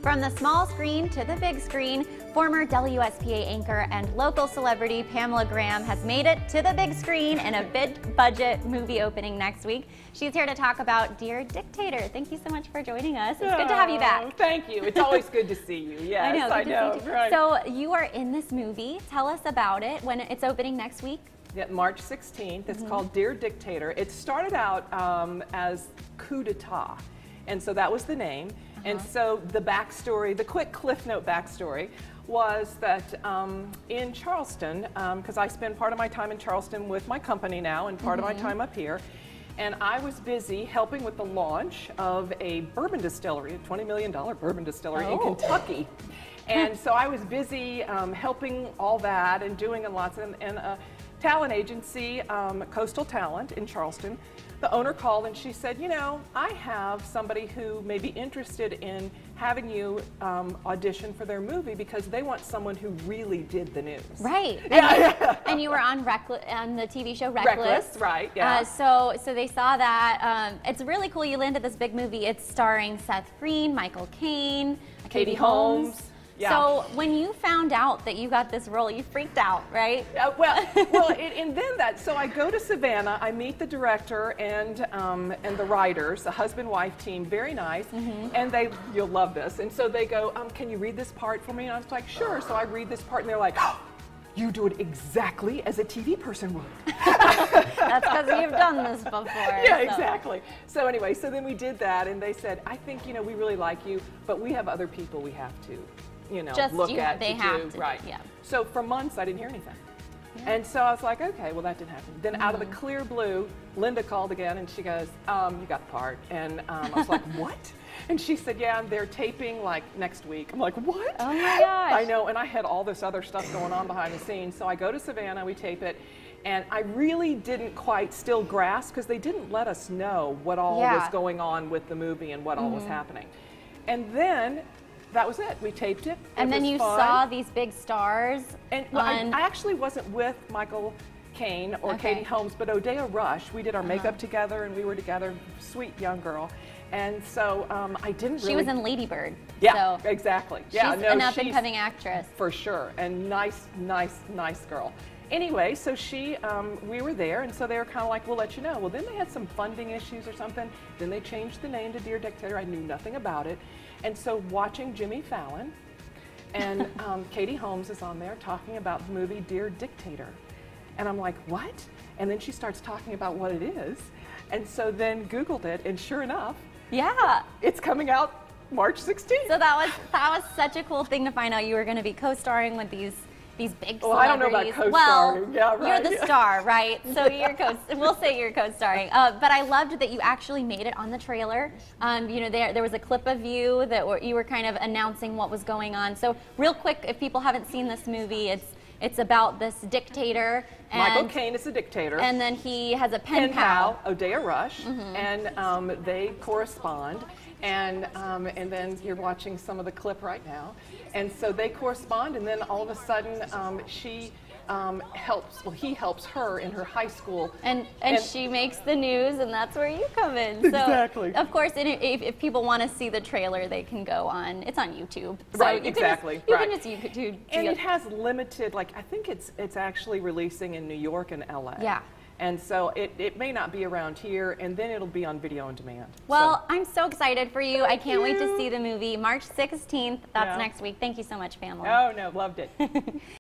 From the small screen to the big screen, former WSPA anchor and local celebrity Pamela Graham has made it to the big screen in a big-budget movie opening next week. She's here to talk about Dear Dictator. Thank you so much for joining us. It's good to have you back. Thank you. It's always good to see you. Yes, I know. Right. So you are in this movie. Tell us about it. When it's opening next week? Yeah, March 16th. It's called Dear Dictator. It started out as Coup d'etat, and so that was the name. And so the backstory, the quick Cliff Note backstory, was that in Charleston, because I spend part of my time in Charleston with my company now and part of my time up here, and I was busy helping with the launch of a bourbon distillery, a $20 million bourbon distillery in Kentucky. And so I was busy helping all that and doing lots of, and a talent agency, Coastal Talent in Charleston, the owner called and she said, you know, I have somebody who may be interested in having you audition for their movie because they want someone who really did the news. Right. And you were on the TV show Reckless. Right, yeah. So they saw that. It's really cool you landed this big movie. It's starring Seth Green, Michael Caine, Katie Holmes. Yeah. So when you found out that you got this role, you freaked out, right? And then so I go to Savannah, I meet the director and the writers, the husband-wife team, very nice, and you'll love this. And so they go, can you read this part for me? And I was like, sure. So I read this part, and they're like, oh, you do it exactly as a TV person would. That's because you've done this before. Yeah, exactly. So anyway, so then we did that, and they said, I think, you know, we really like you, but we have other people we have to, you know, look at. They have to. Right. Yeah. So for months, I didn't hear anything. Yeah. And so I was like, okay, well, that didn't happen. Then out of the clear blue, Linda called again, and she goes, you got the part. And I was like, what? And she said, yeah, they're taping like next week. I'm like, what? Oh my gosh. I know, and I had all this other stuff going on behind the scenes. So I go to Savannah, we tape it, and I really didn't quite still grasp because they didn't let us know what all was going on with the movie and what all was happening. And then that was it. We taped it. And then you saw these big stars. And well, I actually wasn't with Michael Caine or Katie Holmes, but Odeya Rush. We did our makeup together, and we were together. Sweet young girl. And so I didn't really... She was in Lady Bird. Yeah, so exactly. Yeah, she's an up-and-coming actress. For sure. And nice girl. Anyway, so we were there, and so they were kind of like, we'll let you know. Well, then they had some funding issues or something. Then they changed the name to Dear Dictator. I knew nothing about it. And so watching Jimmy Fallon, and Katie Holmes is on there talking about the movie Dear Dictator. And I'm like, what? And then she starts talking about what it is. And so then Googled it, and sure enough, it's coming out March 16th. So that was such a cool thing to find out you were going to be co-starring with these big celebrities. Well, I don't know about co-starring. Well, you're the star, right? So we'll say you're co-starring. But I loved that you actually made it on the trailer. You know, there was a clip of you that you were kind of announcing what was going on. So real quick, if people haven't seen this movie, it's about this dictator. Michael Caine is a dictator. And then he has a pen pal, Odeya Rush, and they correspond. And then you're watching some of the clip right now. And so they correspond, and then all of a sudden he helps her in her high school. And she makes the news, and that's where you come in. Exactly. So, of course, if people want to see the trailer, they can go on. It's on YouTube. So right, exactly. You can just YouTube. And it has limited, like, I think it's actually releasing in New York and LA. Yeah. And so it may not be around here, and then it'll be on video on demand. Well, I'm so excited for you. I can't wait to see the movie March 16th. That's next week. Thank you so much, Pamela. Oh, no, loved it.